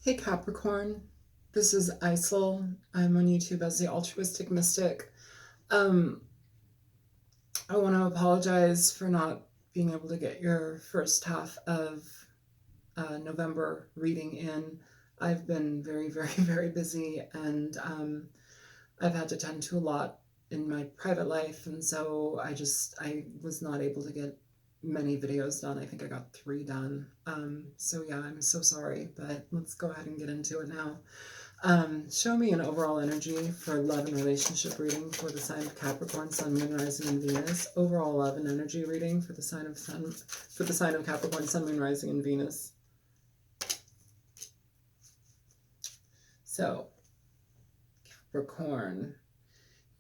Hey Capricorn, this is Isel. I'm on YouTube as the Altruistic Mystic. Um, I want to apologize for not being able to get your first half of November reading in. I've been very, very, very busy, and I've had to tend to a lot in my private life, and so I was not able to get many videos done. I think I got 3 done. So yeah, I'm so sorry, but let's go ahead and get into it now. Show me an overall energy for love and relationship reading for the sign of Capricorn, Sun, Moon, Rising, and Venus. Overall love and energy reading for the sign of Capricorn, Sun, Moon, Rising, and Venus. So, Capricorn,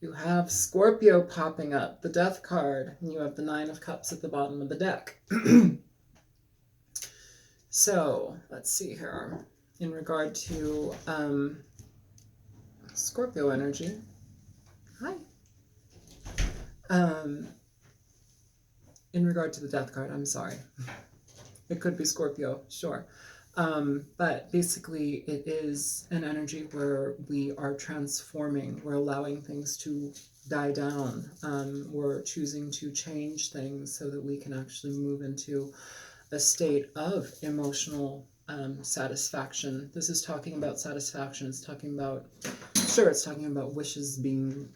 you have Scorpio popping up, the Death card, and you have the Nine of Cups at the bottom of the deck. So, let's see here. In regard to Scorpio energy. Hi. In regard to the Death card, I'm sorry. It could be Scorpio, sure. But basically, it is an energy where we are transforming. We're allowing things to die down. We're choosing to change things so that we can actually move into a state of emotional satisfaction. This is talking about satisfaction. It's talking about, sure, it's talking about wishes being,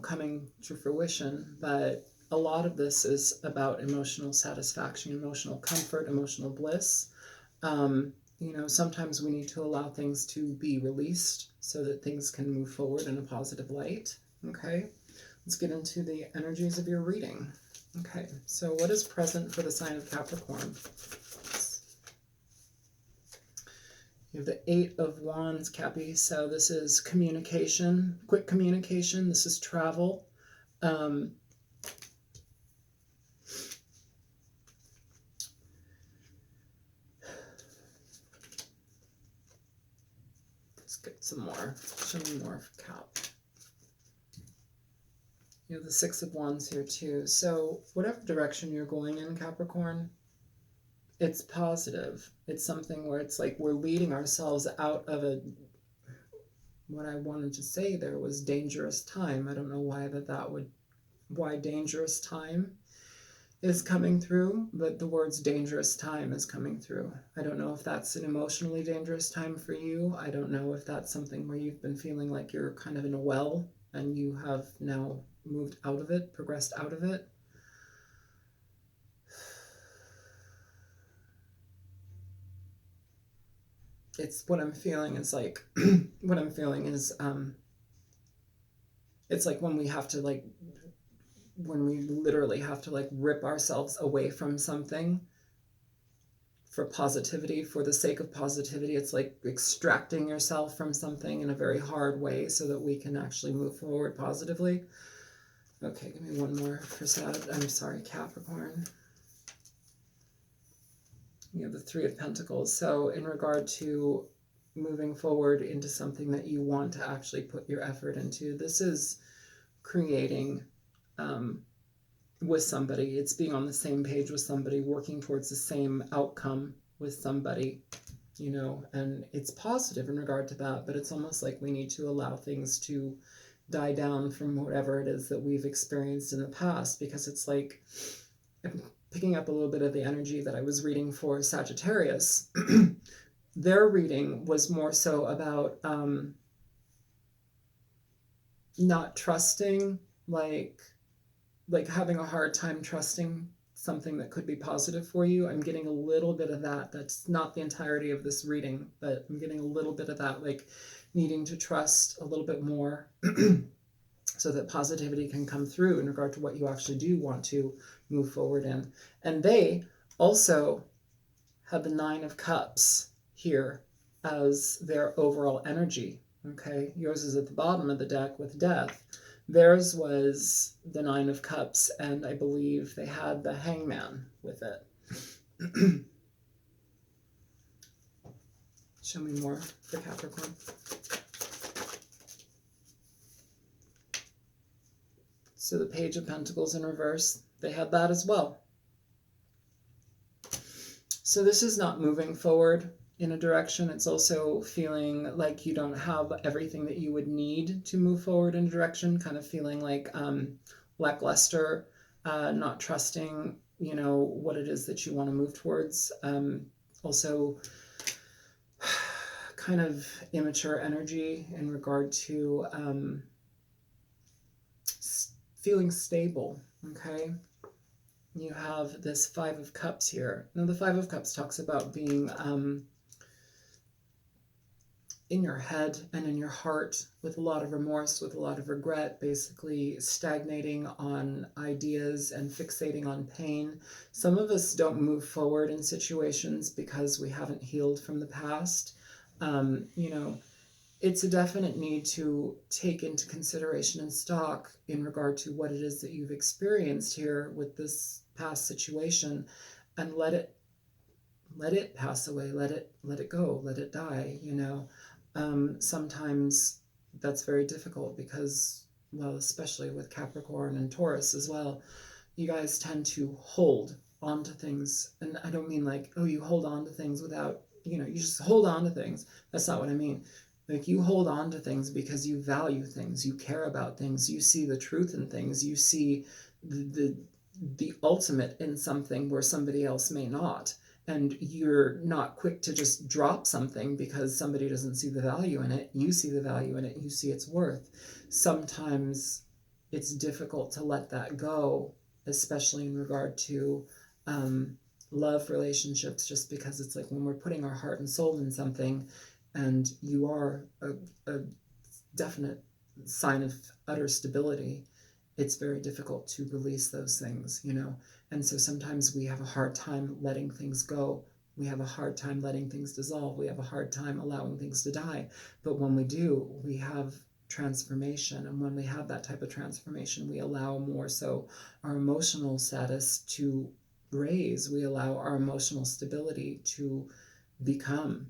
coming to fruition, but a lot of this is about emotional satisfaction, emotional comfort, emotional bliss. Sometimes we need to allow things to be released so that things can move forward in a positive light. Okay, let's get into the energies of your reading. Okay, so what is present for the sign of Capricorn? You have the 8 of Wands, Cappy. So this is communication, quick communication. This is travel. Let's get some more. Show me more of Cap. You have the 6 of Wands here too. So whatever direction you're going in, Capricorn, it's positive. It's something where it's like we're leading ourselves out of what I wanted to say there was dangerous time. I don't know why dangerous time is coming through, but the words dangerous time is coming through. I don't know if that's an emotionally dangerous time for you. I don't know if that's something where you've been feeling like you're kind of in a well and you have now moved out of it, progressed out of it. It's what I'm feeling is like, what I'm feeling is, it's like when we literally have to rip ourselves away from something for positivity, for the sake of positivity. It's like extracting yourself from something in a very hard way so that we can actually move forward positively. Okay, give me one more for Capricorn. You have the 3 of Pentacles. So in regard to moving forward into something that you want to actually put your effort into, this is creating with somebody. It's being on the same page with somebody, working towards the same outcome with somebody, and it's positive in regard to that, but it's almost like we need to allow things to die down from whatever it is that we've experienced in the past, because it's like picking up a little bit of the energy that I was reading for Sagittarius. Their reading was more so about not trusting, like having a hard time trusting something that could be positive for you. I'm getting a little bit of that. That's not the entirety of this reading, but I'm getting a little bit of that, like needing to trust a little bit more so that positivity can come through in regard to what you actually do want to move forward in. And they also have the 9 of Cups here as their overall energy. Okay, yours is at the bottom of the deck with Death. Theirs was the 9 of Cups, and I believe they had the Hangman with it. Show me more for Capricorn. So the Page of Pentacles in reverse, they had that as well. So this is not moving forward. in a direction. It's also feeling like you don't have everything that you would need to move forward in a direction, kind of feeling like lackluster, not trusting, what it is that you want to move towards. Also, kind of immature energy in regard to feeling stable, okay? You have this Five of Cups here. Now, the Five of Cups talks about being in your head and in your heart with a lot of remorse, with a lot of regret, basically stagnating on ideas and fixating on pain. Some of us don't move forward in situations because we haven't healed from the past. It's a definite need to take into consideration and stock in regard to what it is that you've experienced here with this past situation, and let it pass away, let it go, let it die. Sometimes that's very difficult because, well, especially with Capricorn and Taurus as well, you guys tend to hold on to things. And I don't mean like, oh, you hold on to things without, you just hold on to things. That's not what I mean. Like, you hold on to things because you value things, you care about things, you see the truth in things, you see the ultimate in something where somebody else may not. And you're not quick to just drop something because somebody doesn't see the value in it. You see the value in it, you see its worth. Sometimes it's difficult to let that go, especially in regard to love relationships, just because it's like when we're putting our heart and soul in something, and you are a definite sign of utter stability, it's very difficult to release those things, And so sometimes we have a hard time letting things go. We have a hard time letting things dissolve. We have a hard time allowing things to die. But when we do, we have transformation. And when we have that type of transformation, we allow more so our emotional status to raise. We allow our emotional stability to become,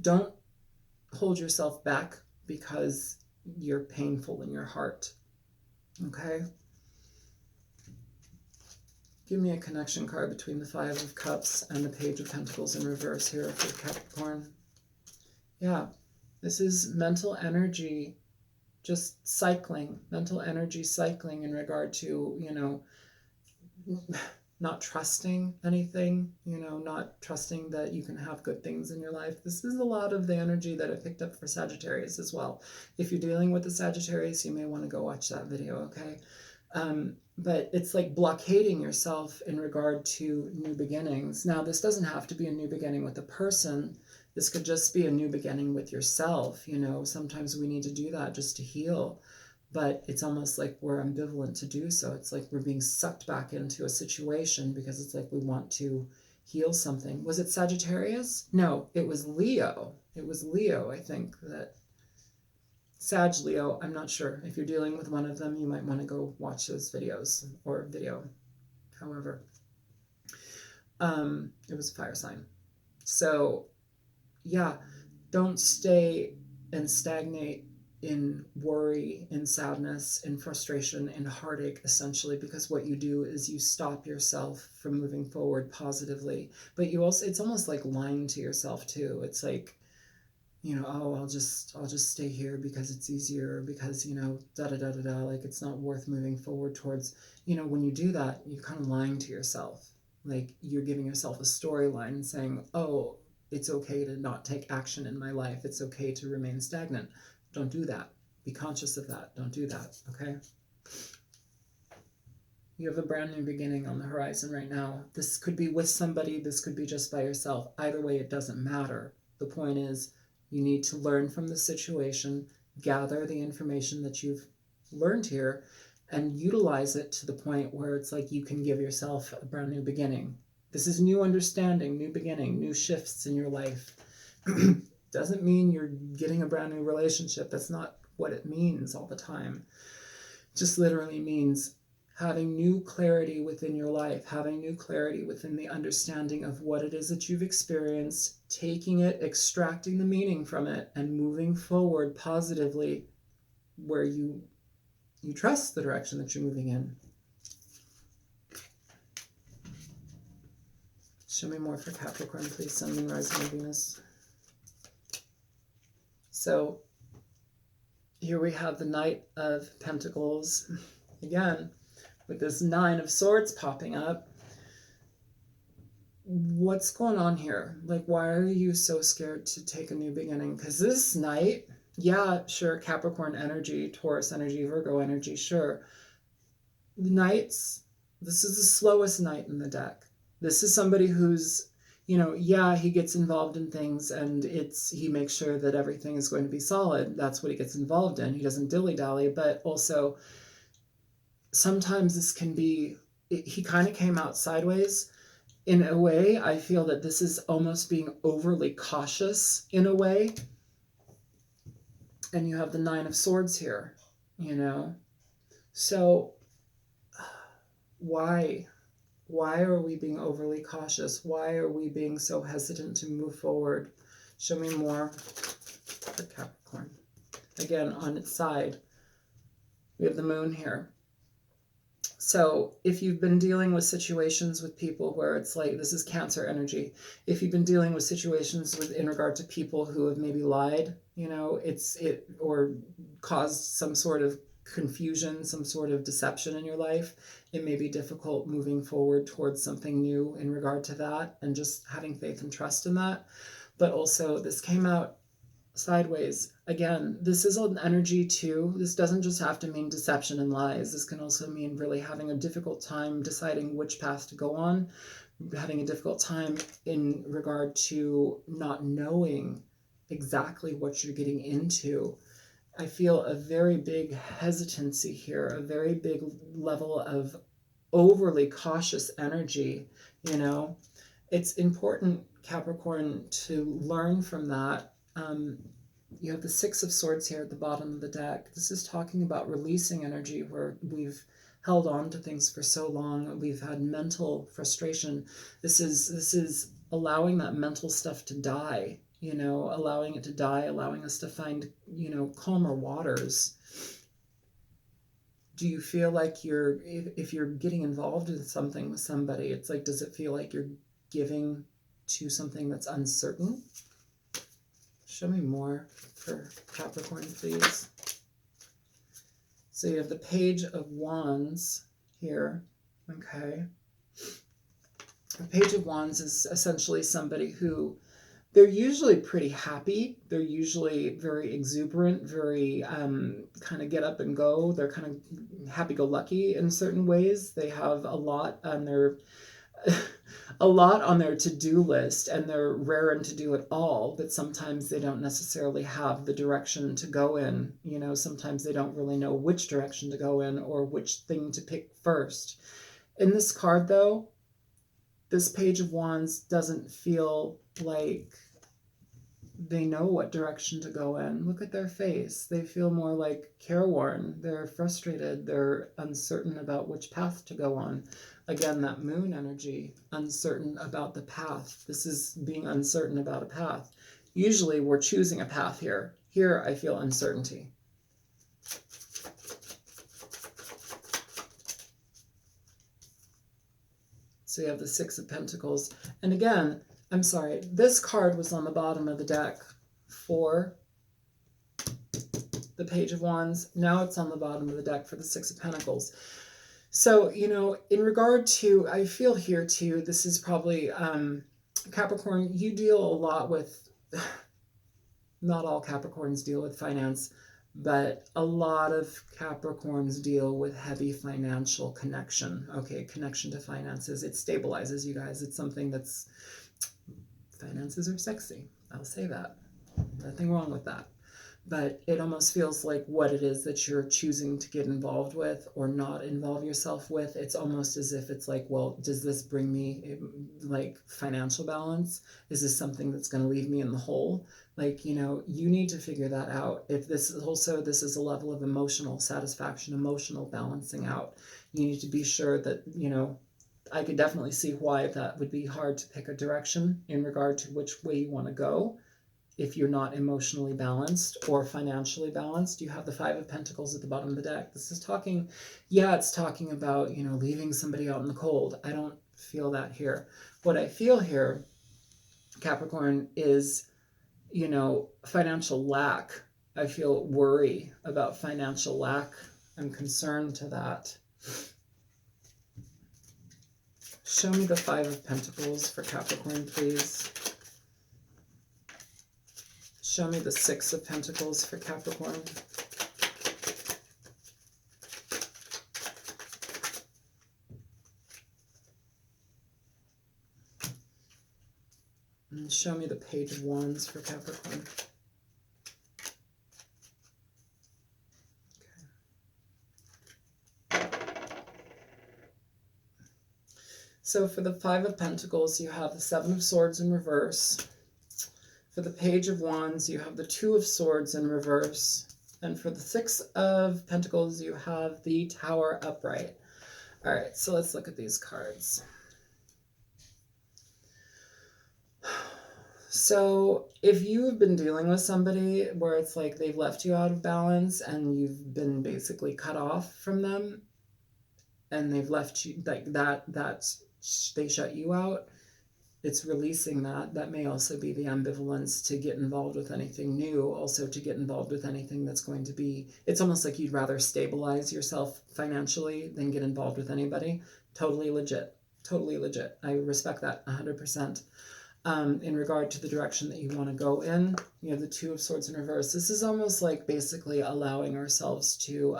Don't hold yourself back because you're painful in your heart. Okay? Give me a connection card between the Five of Cups and the Page of Pentacles in reverse here for Capricorn. Yeah, this is mental energy just cycling, mental energy cycling in regard to, not trusting anything, not trusting that you can have good things in your life. This is a lot of the energy that I picked up for Sagittarius as well. If you're dealing with the Sagittarius, you may want to go watch that video, okay? But it's like blockading yourself in regard to new beginnings. Now, this doesn't have to be a new beginning with a person. This could just be a new beginning with yourself. Sometimes we need to do that just to heal. But it's almost like we're ambivalent to do so. It's like we're being sucked back into a situation because it's like we want to heal something. Was it Sagittarius? No, it was Leo. It was Leo, I think, that Sag Leo. I'm not sure. If you're dealing with one of them, you might want to go watch those videos or video. However, it was a fire sign. So, yeah, don't stay and stagnate in worry, in sadness, in frustration, in heartache, essentially, because what you do is you stop yourself from moving forward positively. But you also, it's almost like lying to yourself too. It's like, oh, I'll just stay here because it's easier, because, da da da da da, like it's not worth moving forward towards. When you do that, you're kind of lying to yourself. Like, you're giving yourself a storyline saying, oh, it's okay to not take action in my life. It's okay to remain stagnant. Don't do that. Be conscious of that. Don't do that, okay? You have a brand new beginning on the horizon right now. This could be with somebody. This could be just by yourself. Either way, it doesn't matter. The point is, you need to learn from the situation, gather the information that you've learned here, and utilize it to the point where it's like you can give yourself a brand new beginning. This is new understanding, new beginning, new shifts in your life. Doesn't mean you're getting a brand new relationship. That's not what it means all the time. It just literally means having new clarity within your life, having new clarity within the understanding of what it is that you've experienced, taking it, extracting the meaning from it, and moving forward positively where you trust the direction that you're moving in. Show me more for Capricorn, please. Sun, Moon, Rising, and Venus. So here we have the Knight of Pentacles. Again, with this Nine of Swords popping up. What's going on here? Like, why are you so scared to take a new beginning? Because this Knight, yeah, sure, Capricorn energy, Taurus energy, Virgo energy, sure. Knights, this is the slowest Knight in the deck. This is somebody who's, you know, yeah, he gets involved in things and he makes sure that everything is going to be solid. That's what he gets involved in. He doesn't dilly-dally, but also sometimes this can be, he kind of came out sideways. In a way, I feel that this is almost being overly cautious in a way. And you have the Nine of Swords here, you know. So why are we being overly cautious? Why are we being so hesitant to move forward? Show me more for Capricorn. Again, on its side, we have the Moon here. So if you've been dealing with situations with people where it's like, this is Cancer energy. If you've been dealing with situations in regard to people who have maybe lied, you know, or caused some sort of confusion, some sort of deception in your life, it may be difficult moving forward towards something new in regard to that and just having faith and trust in that. But also this came out sideways. Again, this is an energy too. This doesn't just have to mean deception and lies. This can also mean really having a difficult time deciding which path to go on, having a difficult time in regard to not knowing exactly what you're getting into. I feel a very big hesitancy here, a very big level of overly cautious energy, you know. It's important, Capricorn, to learn from that. You have the Six of Swords here at the bottom of the deck. This is talking about releasing energy where we've held on to things for so long. We've had mental frustration. This is allowing that mental stuff to die, you know, allowing it to die, allowing us to find, you know, calmer waters. Do you feel like if you're getting involved in something with somebody, it's like, does it feel like you're giving to something that's uncertain? Show me more for Capricorn, please. So you have the Page of Wands here. Okay. The Page of Wands is essentially somebody who, they're usually pretty happy. They're usually very exuberant, very kind of get up and go. They're kind of happy-go-lucky in certain ways. They have a lot on their to-do list, and they're raring to do it all, but sometimes they don't necessarily have the direction to go in. You know, sometimes they don't really know which direction to go in or which thing to pick first. In this card, though, this Page of Wands doesn't feel like they know what direction to go in. Look at their face. They feel more like careworn. They're frustrated. They're uncertain about which path to go on. Again, that Moon energy, uncertain about the path. This is being uncertain about a path. Usually we're choosing a path here. Here I feel uncertainty. So you have the Six of Pentacles. And again, I'm sorry, this card was on the bottom of the deck for the Page of Wands. Now it's on the bottom of the deck for the Six of Pentacles. So, you know, in regard to, I feel here too, this is probably, Capricorn, you deal a lot with, not all Capricorns deal with finance, but a lot of Capricorns deal with heavy financial connection. Okay, connection to finances. It stabilizes you guys. It's something that's, finances are sexy. I'll say that. Nothing wrong with that. But it almost feels like what it is that you're choosing to get involved with or not involve yourself with. It's almost as if it's like, well, does this bring me like financial balance? Is this something that's going to leave me in the hole? Like, you know, you need to figure that out. If this is also, this is a level of emotional satisfaction, emotional balancing out. You need to be sure that, you know, I could definitely see why that would be hard to pick a direction in regard to which way you want to go. If you're not emotionally balanced or financially balanced. You have the Five of Pentacles at the bottom of the deck. This is talking, yeah, it's talking about, you know, leaving somebody out in the cold. I don't feel that here. What I feel here, Capricorn, is, financial lack. I feel worry about financial lack. I'm concerned to that. Show me the Five of Pentacles for Capricorn, please. Show me the Six of Pentacles for Capricorn. And show me the Page of Wands for Capricorn. So for the Five of Pentacles, you have the Seven of Swords in reverse. For the Page of Wands, you have the Two of Swords in reverse. And for the Six of Pentacles, you have the Tower upright. All right, so let's look at these cards. So if you have been dealing with somebody where it's like they've left you out of balance and you've been basically cut off from them and they've left you like that, they shut you out, it's releasing that. That may also be the ambivalence to get involved with anything new, also to get involved with anything that's going to be, it's almost like you'd rather stabilize yourself financially than get involved with anybody. Totally legit. Totally legit. I respect that 100%. In regard to the direction that you want to go in, you have the Two of Swords in reverse. This is almost like basically allowing ourselves to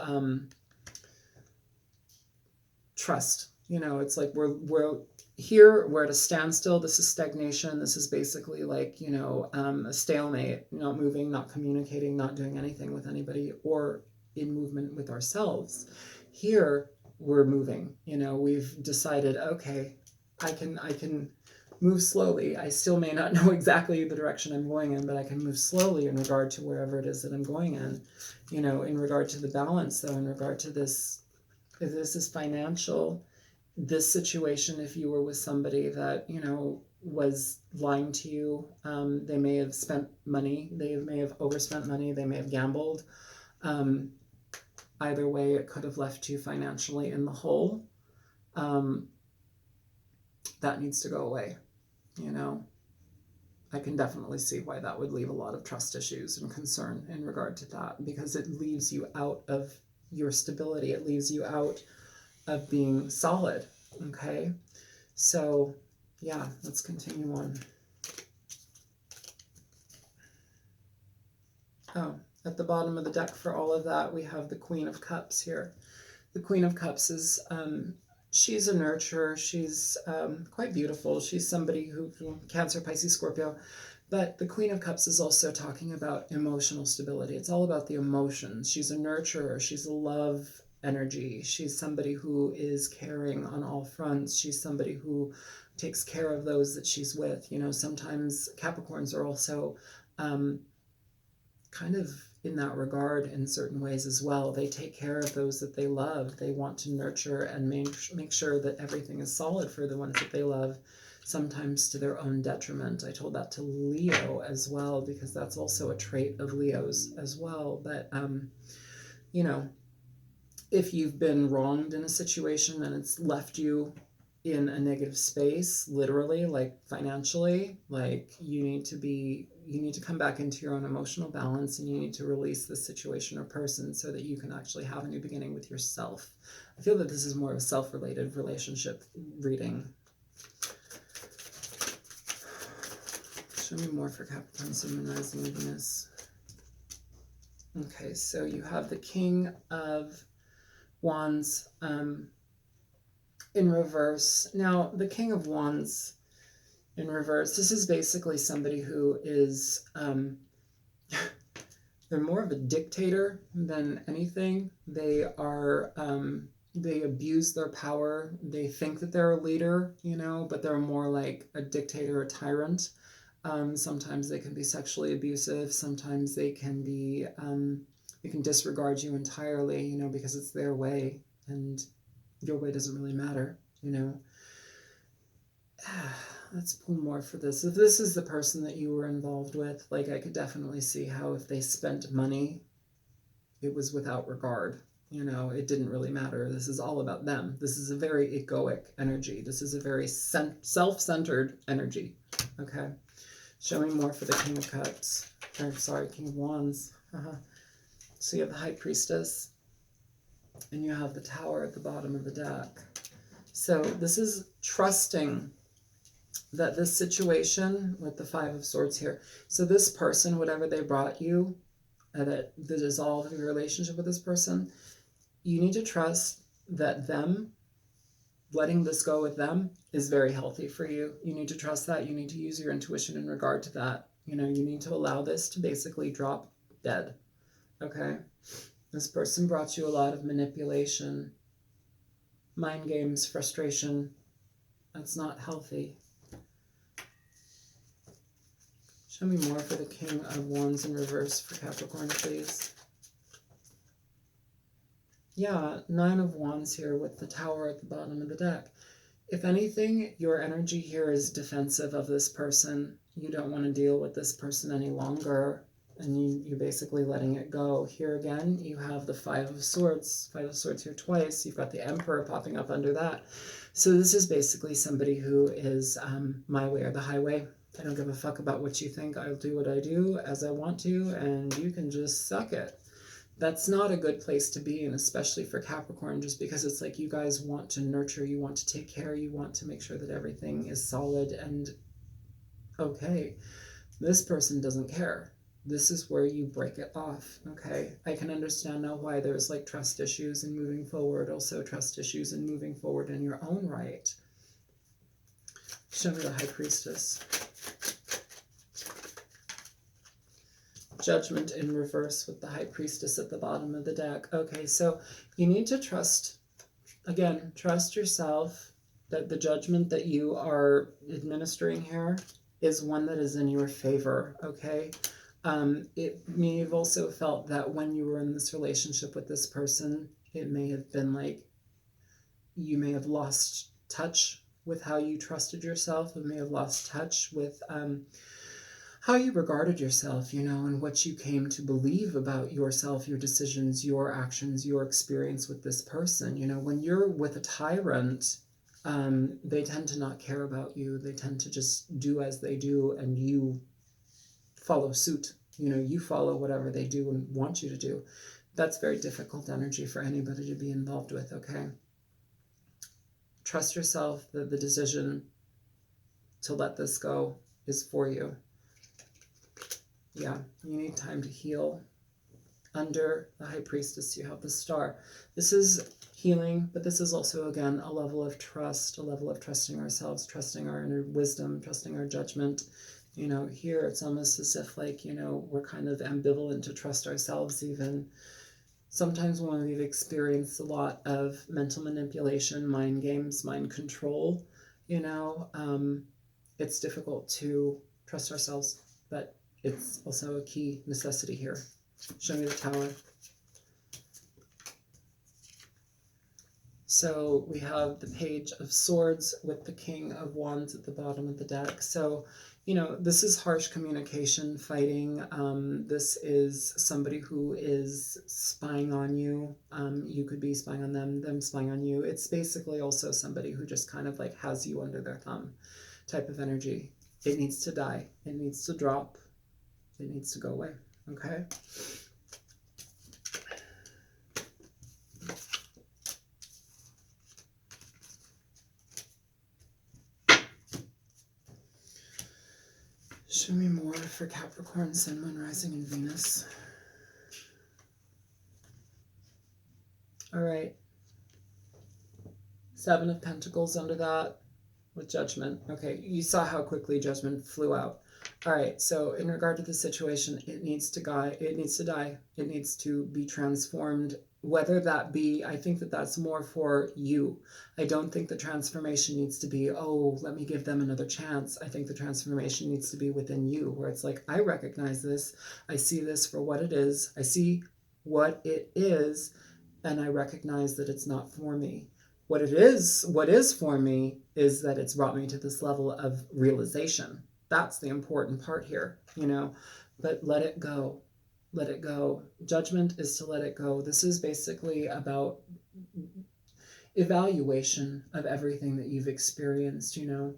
trust. It's like we're here, we're at a standstill. This is stagnation. This is basically like, a stalemate, not moving, not communicating, not doing anything with anybody or in movement with ourselves. Here, we're moving. We've decided, okay, I can move slowly. I still may not know exactly the direction I'm going in, but I can move slowly in regard to wherever it is that I'm going in. In regard to the balance, though, in regard to this, if this is financial, this situation, if you were with somebody that, was lying to you, they may have spent money, they may have overspent money, they may have gambled. Either way, it could have left you financially in the hole. That needs to go away. I can definitely see why that would leave a lot of trust issues and concern in regard to that, because it leaves you out of your stability. It leaves you out of being solid. Okay, so yeah, let's continue on. Oh, at the bottom of the deck for all of that, we have the Queen of Cups here. The Queen of Cups is she's a nurturer. She's quite beautiful. She's somebody who, Cancer, Pisces, Scorpio. But the Queen of Cups is also talking about emotional stability. It's all about the emotions. She's a nurturer. She's a love energy. She's somebody who is caring on all fronts. She's somebody who takes care of those that she's with. Sometimes Capricorns are also kind of in that regard in certain ways as well. They take care of those that they love. They want to nurture and make sure that everything is solid for the ones that they love, sometimes to their own detriment. I told that to Leo as well, because that's also a trait of Leo's as well. But, if you've been wronged in a situation and it's left you in a negative space, literally, like financially, like you need to come back into your own emotional balance, and you need to release the situation or person so that you can actually have a new beginning with yourself. I feel that this is more of a self-related relationship reading. Show me more for Capricorn, Sun, Moon, Rising, and Venus. Okay, so you have the King of Wands in reverse. Now, the King of Wands in reverse, this is basically somebody who is, they're more of a dictator than anything. They are, they abuse their power. They think that they're a leader, but they're more like a dictator, a tyrant. Sometimes they can be sexually abusive. Sometimes they can be, they can disregard you entirely, because it's their way and your way doesn't really matter, Let's pull more for this. If this is the person that you were involved with, like I could definitely see how if they spent money, it was without regard. You know, it didn't really matter. This is all about them. This is a very egoic energy. This is a very self-centered energy. Okay. Show me more for the King of Cups. Or, sorry, King of Wands. So you have the High Priestess. And you have the Tower at the bottom of the deck. So this is trusting that this situation with the Five of Swords here. So this person, whatever they brought you, the dissolve of your relationship with this person, you need to trust that them, letting this go with them is very healthy for you. You need to trust that. You need to use your intuition in regard to that. You know, you need to allow this to basically drop dead. Okay? This person brought you a lot of manipulation, mind games, frustration. That's not healthy. Show me more for the King of Wands in reverse for Capricorn, please. Yeah, Nine of Wands here with the Tower at the bottom of the deck. If anything, your energy here is defensive of this person. You don't want to deal with this person any longer, and you're basically letting it go. Here again, you have the Five of Swords. Five of Swords here twice. You've got the Emperor popping up under that. So this is basically somebody who is my way or the highway. I don't give a fuck about what you think. I'll do what I do as I want to, and you can just suck it. That's not a good place to be in, especially for Capricorn, just because it's like you guys want to nurture, you want to take care, you want to make sure that everything is solid and okay. This person doesn't care. This is where you break it off, okay? I can understand now why there's like trust issues in moving forward, also trust issues in moving forward in your own right. Show me the High Priestess. Judgment in reverse with the High Priestess at the bottom of the deck. Okay, so you need to trust, again, trust yourself that the judgment that you are administering here is one that is in your favor, okay? It may have also felt that when you were in this relationship with this person, it may have been like you may have lost touch with how you trusted yourself. You may have lost touch with how you regarded yourself, you know, and what you came to believe about yourself, your decisions, your actions, your experience with this person. You know, when you're with a tyrant, they tend to not care about you. They tend to just do as they do, and you follow suit. You know, you follow whatever they do and want you to do. That's very difficult energy for anybody to be involved with, okay? Trust yourself that the decision to let this go is for you. Yeah, you need time to heal. Under the High Priestess, you have the Star. This is healing, but this is also, again, a level of trust, a level of trusting ourselves, trusting our inner wisdom, trusting our judgment. You know, here it's almost as if, like, you know, we're kind of ambivalent to trust ourselves even. Sometimes when we've experienced a lot of mental manipulation, mind games, mind control, you know, it's difficult to trust ourselves, but it's also a key necessity here. Show me the Tower. So we have the Page of Swords with the King of Wands at the bottom of the deck. So, you know, this is harsh communication, fighting. This is somebody who is spying on you. You could be spying on them spying on you. It's basically also somebody who just kind of like has you under their thumb type of energy. It needs to die. It needs to drop. It needs to go away, okay? Show me more for Capricorn, Sun, Moon, Rising, and Venus. All right. Seven of Pentacles under that with Judgment. Okay, you saw how quickly Judgment flew out. All right, so in regard to the situation, it needs to die. It needs to die. It needs to be transformed. Whether that be, I think that that's more for you. I don't think the transformation needs to be, oh, let me give them another chance. I think the transformation needs to be within you, where it's like, I recognize this. I see this for what it is. I see what it is, and I recognize that it's not for me. What is for me is that it's brought me to this level of realization. That's the important part here, you know, but let it go. let it go. Judgment is to let it go. This is basically about evaluation of everything that you've experienced, you know.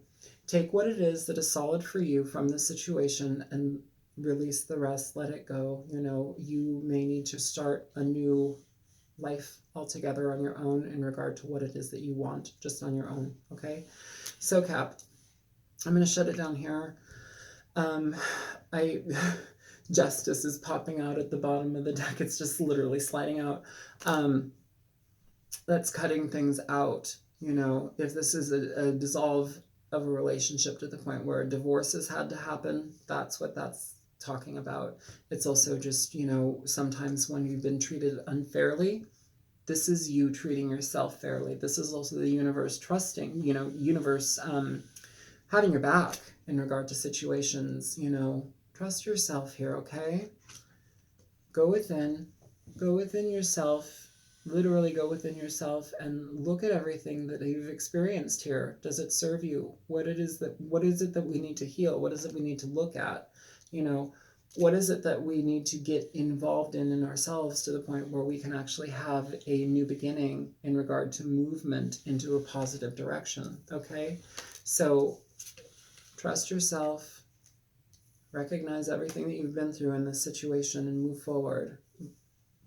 Take what it is that is solid for you from the situation and release the rest, let it go. You know, you may need to start a new life altogether on your own in regard to what it is that you want, just on your own, okay? So, Cap, I'm going to shut it down here. I Justice is popping out at the bottom of the deck. It's just literally sliding out. That's cutting things out. You know, if this is a dissolve of a relationship to the point where a divorce has had to happen, that's what that's talking about. It's also just, you know, sometimes when you've been treated unfairly, this is you treating yourself fairly. This is also the universe trusting, you know, universe having your back in regard to situations, you know. Trust yourself here, okay? Go within yourself, literally go within yourself and look at everything that you've experienced here. Does it serve you? What is it that we need to heal? What is it we need to look at? You know, what is it that we need to get involved in ourselves to the point where we can actually have a new beginning in regard to movement into a positive direction, okay? So trust yourself, recognize everything that you've been through in this situation and move forward,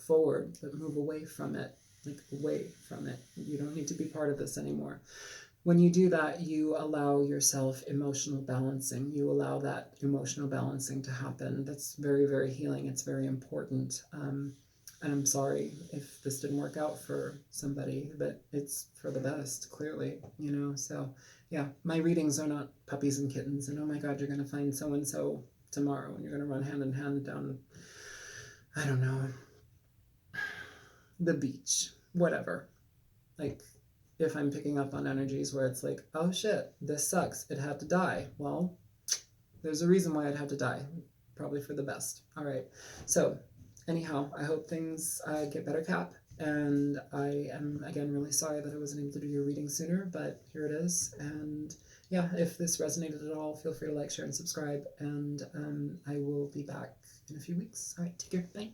but move away from it, like away from it. You don't need to be part of this anymore. When you do that, you allow yourself emotional balancing. You allow that emotional balancing to happen. That's very, very healing. It's very important. And I'm sorry if this didn't work out for somebody, but it's for the best, clearly, you know. So yeah, my readings are not puppies and kittens and oh my God, you're going to find so-and-so tomorrow and you're going to run hand in hand down, I don't know, the beach, whatever. Like, if I'm picking up on energies where it's like, oh shit, this sucks, it had to die. Well, there's a reason why it had to die. Probably for the best. All right. So, anyhow, I hope things get better, Cap. And I am, again, really sorry that I wasn't able to do your reading sooner, but here it is. And yeah, if this resonated at all, feel free to like, share, and subscribe. And I will be back in a few weeks. All right, take care. Bye.